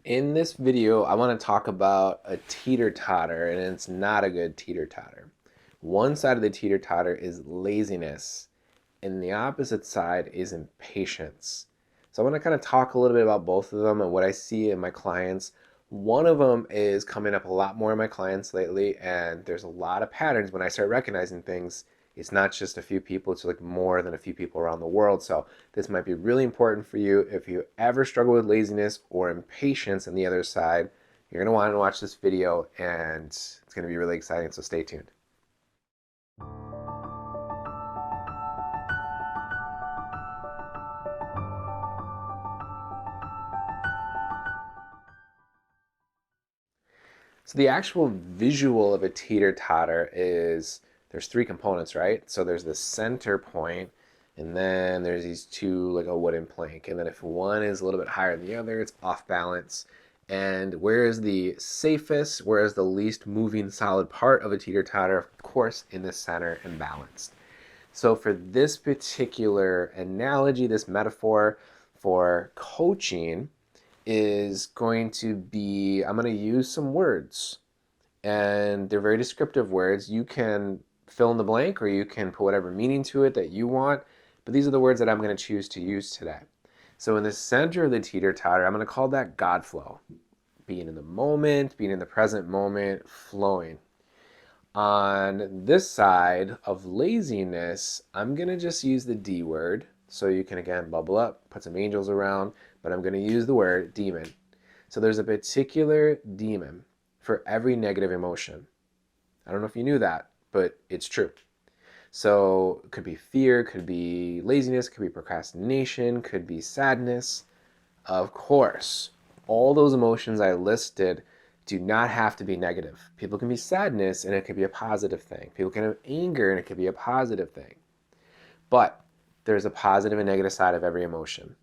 In this video, I want to talk about a teeter-totter, and it's not a good teeter-totter. One side of the teeter-totter is laziness, and the opposite side is impatience. So I want to kind of talk a little bit about both of them and what I see in my clients. One of them is coming up a lot more in my clients lately, and there's a lot of patterns when I start recognizing things. It's not just a few people, it's like more than a few people around the world. So this might be really important for you if you ever struggle with laziness or impatience on the other side. You're going to want to watch this video, and it's going to be really exciting, so stay tuned. So the actual visual of a teeter-totter is there's three components, right? So there's the center point, and then there's these two like a wooden plank. And then if one is a little bit higher than the other, it's off balance. And where is the safest, where is the least moving solid part of a teeter-totter? Of course, in the center and balanced. So for this particular analogy, this metaphor for coaching is going to be, I'm going to use some words, and they're very descriptive words. You can fill in the blank or you can put whatever meaning to it that you want, but these are the words that I'm going to choose to use today. So in the center of the teeter-totter, I'm going to call that God flow. Being in the moment, being in the present moment, flowing. On this side of laziness, I'm going to just use the D word. So you can, again, bubble up, put some angels around, but I'm going to use the word demon. So there's a particular demon for every negative emotion. I don't know if you knew that, but it's true. So it could be fear, could be laziness, could be procrastination, could be sadness. Of course, all those emotions I listed do not have to be negative. People can be sadness and it could be a positive thing. People can have anger and it could be a positive thing. But there's a positive and negative side of every emotion.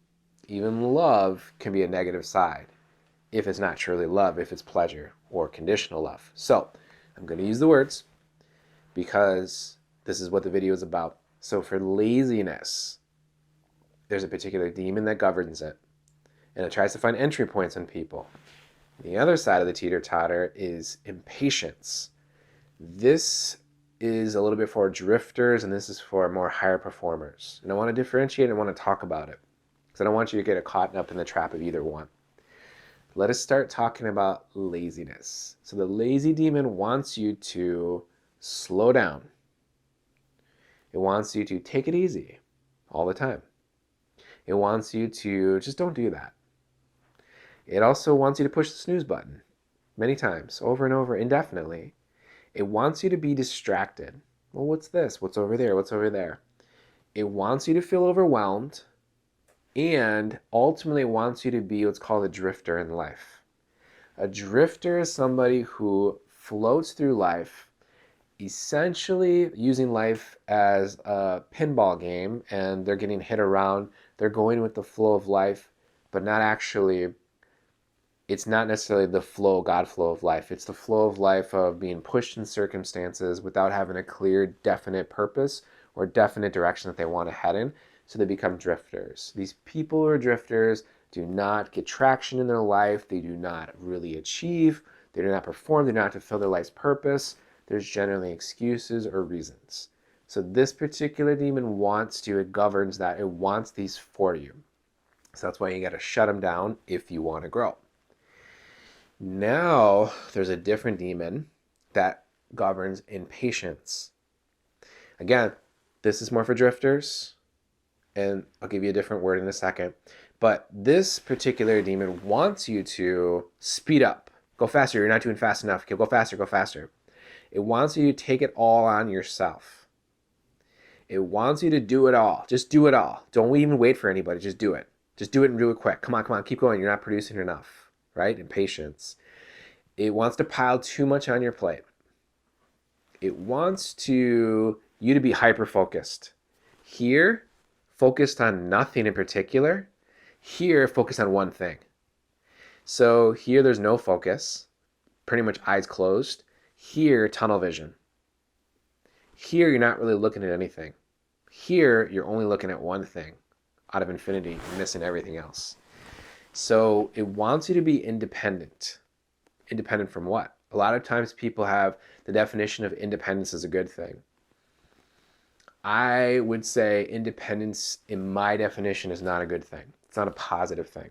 Even love can be a negative side if it's not truly love, if it's pleasure or conditional love. So I'm going to use the words because this is what the video is about. So for laziness, there's a particular demon that governs it, and it tries to find entry points in people. The other side of the teeter-totter is impatience. This is a little bit for drifters, and this is for more higher performers. And I want to differentiate and I want to talk about it because I don't want you to get caught up in the trap of either one. Let us start talking about laziness. So the lazy demon wants you to slow down. It wants you to take it easy all the time. It wants you to just don't do that. It also wants you to push the snooze button many times, over and over, indefinitely. It wants you to be distracted. Well, what's this? What's over there? What's over there? It wants you to feel overwhelmed, and ultimately wants you to be what's called a drifter in life. A drifter is somebody who floats through life, essentially using life as a pinball game, and they're getting hit around. They're going with the flow of life, but not actually. It's not necessarily the flow, God flow of life. It's the flow of life of being pushed in circumstances without having a clear, definite purpose or definite direction that they want to head in. So they become drifters. These people who are drifters do not get traction in their life. They do not really achieve. They do not perform. They do not fulfill their life's purpose. There's generally excuses or reasons. So this particular demon wants to, it governs that. It wants these for you. So that's why you got to shut them down if you want to grow. Now there's a different demon that governs impatience. Again, this is more for drifters, and I'll give you a different word in a second. But this particular demon wants you to speed up. Go faster. You're not doing fast enough. Okay, go faster, go faster. It wants you to take it all on yourself. It wants you to do it all. Just do it all. Don't even wait for anybody. Just do it. Just do it and do it quick. Come on, come on. Keep going. You're not producing enough. Right? Impatience. It wants to pile too much on your plate. It wants you to be hyper-focused. Here, focused on nothing in particular. Here, focused on one thing. So here, there's no focus. Pretty much eyes closed. Here, tunnel vision. Here, you're not really looking at anything. Here, you're only looking at one thing out of infinity, missing everything else. So it wants you to be independent. Independent from what? A lot of times people have the definition of independence as a good thing. I would say independence, in my definition, is not a good thing. It's not a positive thing.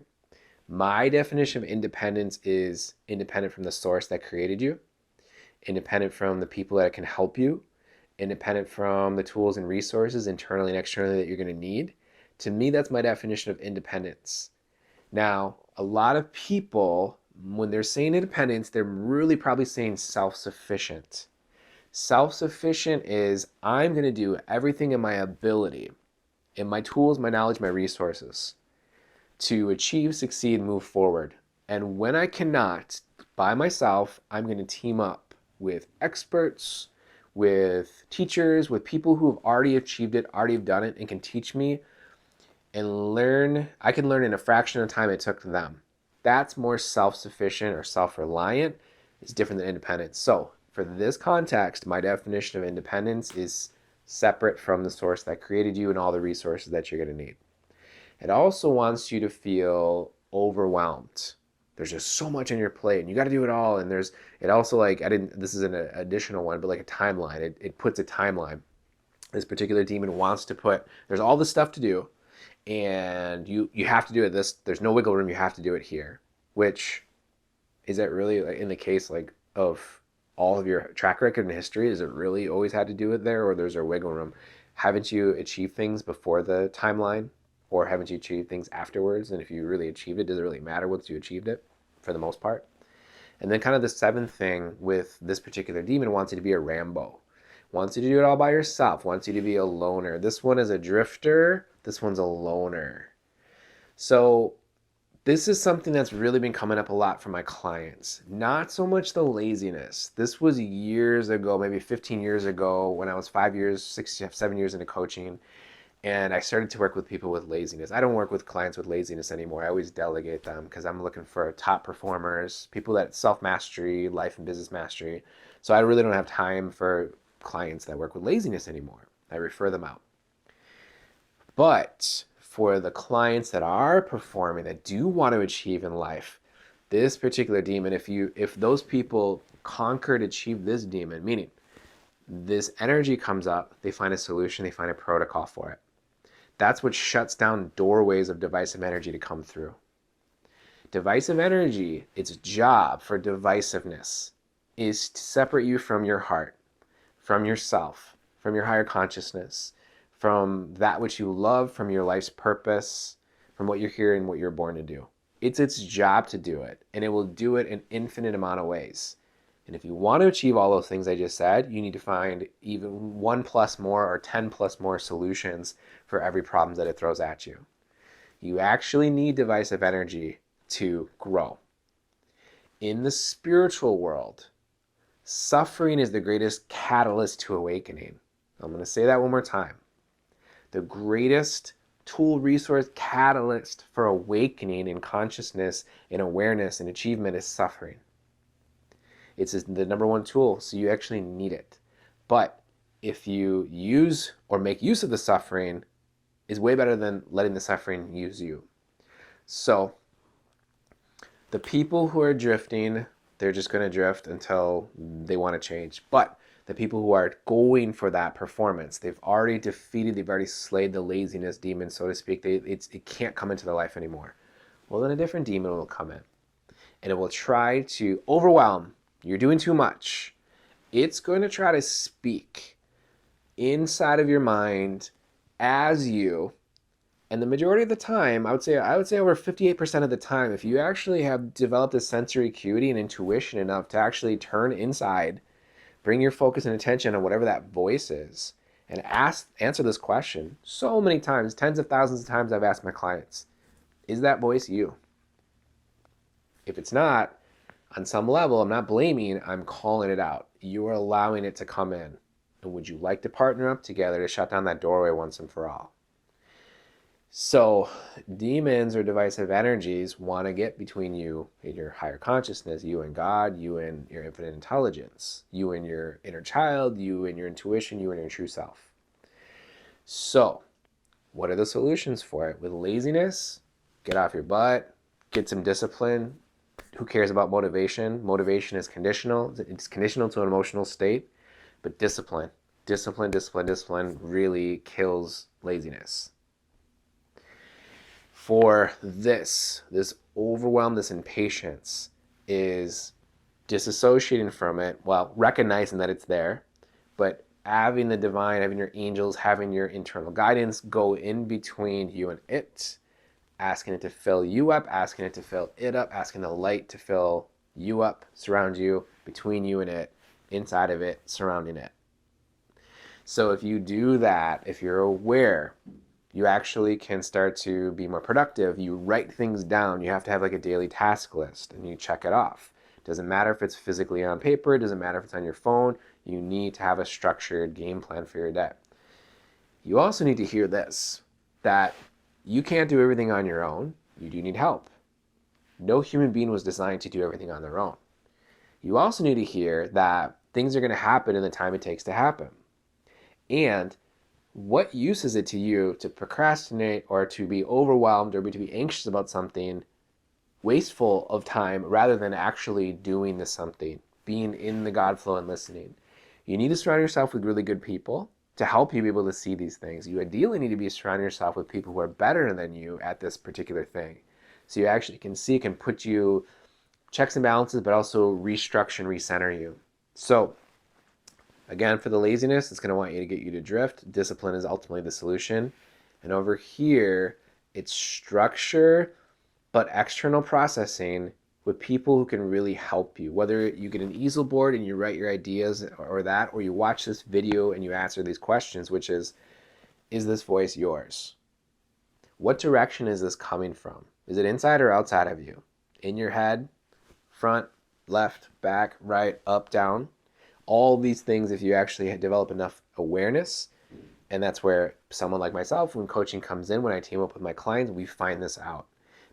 My definition of independence is independent from the source that created you, independent from the people that can help you, independent from the tools and resources internally and externally that you're going to need. To me, that's my definition of independence. Now, a lot of people, when they're saying independence, they're really probably saying self-sufficient. Self-sufficient is I'm going to do everything in my ability, in my tools, my knowledge, my resources to achieve, succeed, move forward. And when I cannot, by myself, I'm going to team up with experts, with teachers, with people who have already achieved it, already have done it, and can teach me and learn. I can learn in a fraction of the time it took them. That's more self-sufficient or self-reliant. It's different than independence. So for this context, my definition of independence is separate from the source that created you and all the resources that you're going to need. It also wants you to feel overwhelmed. There's just so much on your plate and you got to do it all. And it also this is an additional one, but like a timeline. It puts a timeline. This particular demon wants to there's all this stuff to do and you have to do it there's no wiggle room, you have to do it here. Which, is that really in the case of all of your track record and history? Is it really always had to do it there, or there's a wiggle room? Haven't you achieved things before the timeline, or haven't you achieved things afterwards? And if you really achieved it, does it really matter once you achieved it, for the most part? And then kind of the seventh thing with this particular demon wants you to be a Rambo. Wants you to do it all by yourself. Wants you to be a loner. This one is a drifter. This one's a loner. So this is something that's really been coming up a lot for my clients. Not so much the laziness. This was years ago, maybe 15 years ago, when I was 5 years, 6, 7 years into coaching. And I started to work with people with laziness. I don't work with clients with laziness anymore. I always delegate them because I'm looking for top performers, people that self-mastery, life and business mastery. So I really don't have time for clients that work with laziness anymore. I refer them out. But for the clients that are performing, that do want to achieve in life, this particular demon, if those people conquered, achieve this demon, meaning this energy comes up, they find a solution, they find a protocol for it. That's what shuts down doorways of divisive energy to come through. Divisive energy, its job for divisiveness is to separate you from your heart, from yourself, from your higher consciousness, from that which you love, from your life's purpose, from what you're here and what you're born to do. It's its job to do it, and it will do it in infinite amount of ways. And if you want to achieve all those things I just said, you need to find even 1 plus more or 10 plus more solutions for every problem that it throws at you. You actually need divisive energy to grow. In the spiritual world, suffering is the greatest catalyst to awakening. I'm going to say that one more time. The greatest tool, resource, catalyst for awakening in consciousness, in awareness, and achievement is suffering. It's the number one tool, so you actually need it. But if you use or make use of the suffering, is way better than letting the suffering use you. So the people who are drifting, they're just going to drift until they want to change. But the people who are going for that performance, they've already defeated, they've already slayed the laziness demon, so to speak. It can't come into their life anymore. Well, then a different demon will come in, and it will try to overwhelm. You're doing too much. It's going to try to speak inside of your mind as you. And the majority of the time, I would say over 58% of the time, if you actually have developed a sensory acuity and intuition enough to actually turn inside, bring your focus and attention on whatever that voice is, and answer this question. So many times, tens of thousands of times I've asked my clients, is that voice you? If it's not, on some level, I'm not blaming, I'm calling it out. You're allowing it to come in. And would you like to partner up together to shut down that doorway once and for all? So demons or divisive energies want to get between you and your higher consciousness, you and God, you and your infinite intelligence, you and your inner child, you and your intuition, you and your true self. So what are the solutions for it? With laziness, get off your butt, get some discipline. Who cares about motivation? Motivation is conditional. It's conditional to an emotional state, but discipline really kills laziness. For this overwhelm, this impatience is disassociating from it, well, recognizing that it's there, but having the divine, having your angels, having your internal guidance go in between you and it, asking it to fill you up, asking it to fill it up, asking the light to fill you up, surround you, between you and it, inside of it, surrounding it. So if you do that, if you're aware, you actually can start to be more productive. You write things down. You have to have like a daily task list and you check it off. Doesn't matter if it's physically on paper, doesn't matter if it's on your phone. You need to have a structured game plan for your day. You also need to hear this, that you can't do everything on your own. You do need help. No human being was designed to do everything on their own. You also need to hear that things are going to happen in the time it takes to happen. And what use is it to you to procrastinate or to be overwhelmed or to be anxious about something, wasteful of time, rather than actually doing this something, being in the God flow and listening? You need to surround yourself with really good people to help you be able to see these things. You ideally need to be surrounding yourself with people who are better than you at this particular thing. So you actually can see, can put you checks and balances, but also restructure and recenter you. So again, for the laziness, it's going to want you to get you to drift. Discipline is ultimately the solution. And over here, it's structure, but external processing with people who can really help you. Whether you get an easel board and you write your ideas or that, or you watch this video and you answer these questions, which is this voice yours? What direction is this coming from? Is it inside or outside of you? In your head, front, left, back, right, up, down? All these things, if you actually develop enough awareness, and that's where someone like myself, when coaching comes in, when I team up with my clients, we find this out.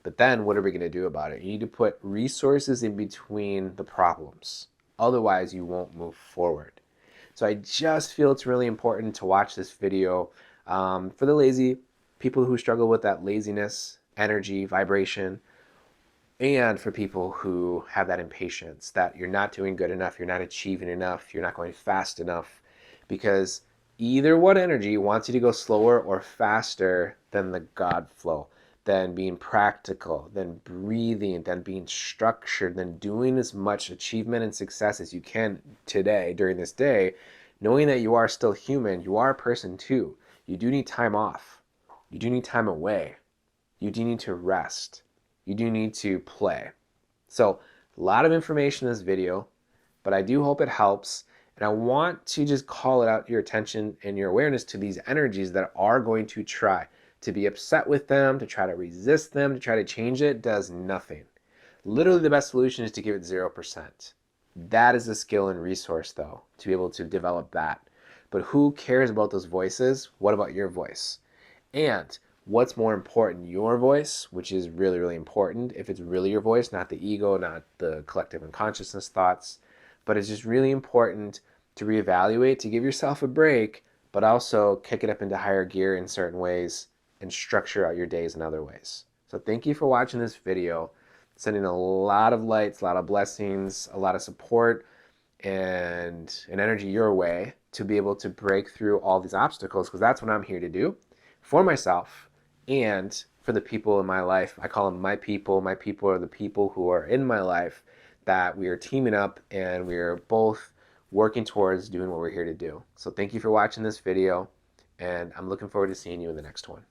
But then what are we going to do about it? You need to put resources in between the problems. Otherwise, you won't move forward. So I just feel it's really important to watch this video for the lazy, people who struggle with that laziness, energy, vibration, and for people who have that impatience, that you're not doing good enough, you're not achieving enough, you're not going fast enough, because either one energy wants you to go slower or faster than the God flow, than being practical, than breathing, than being structured, than doing as much achievement and success as you can today, during this day, knowing that you are still human, you are a person too. You do need time off. You do need time away. You do need to rest. You do need to play. So a lot of information in this video, but I do hope it helps. And I want to just call it out, your attention and your awareness to these energies that are going to try to be upset with them, to try to resist them, to try to change it, does nothing. Literally the best solution is to give it 0%. That is a skill and resource though, to be able to develop that. But who cares about those voices? What about your voice? And what's more important, your voice, which is really, really important. If it's really your voice, not the ego, not the collective unconsciousness thoughts, but it's just really important to reevaluate, to give yourself a break, but also kick it up into higher gear in certain ways and structure out your days in other ways. So thank you for watching this video. Sending a lot of lights, a lot of blessings, a lot of support and energy your way to be able to break through all these obstacles, because that's what I'm here to do for myself and for the people in my life. I call them my people. My people are the people who are in my life, that we are teaming up and we are both working towards doing what we're here to do. So thank you for watching this video, and I'm looking forward to seeing you in the next one.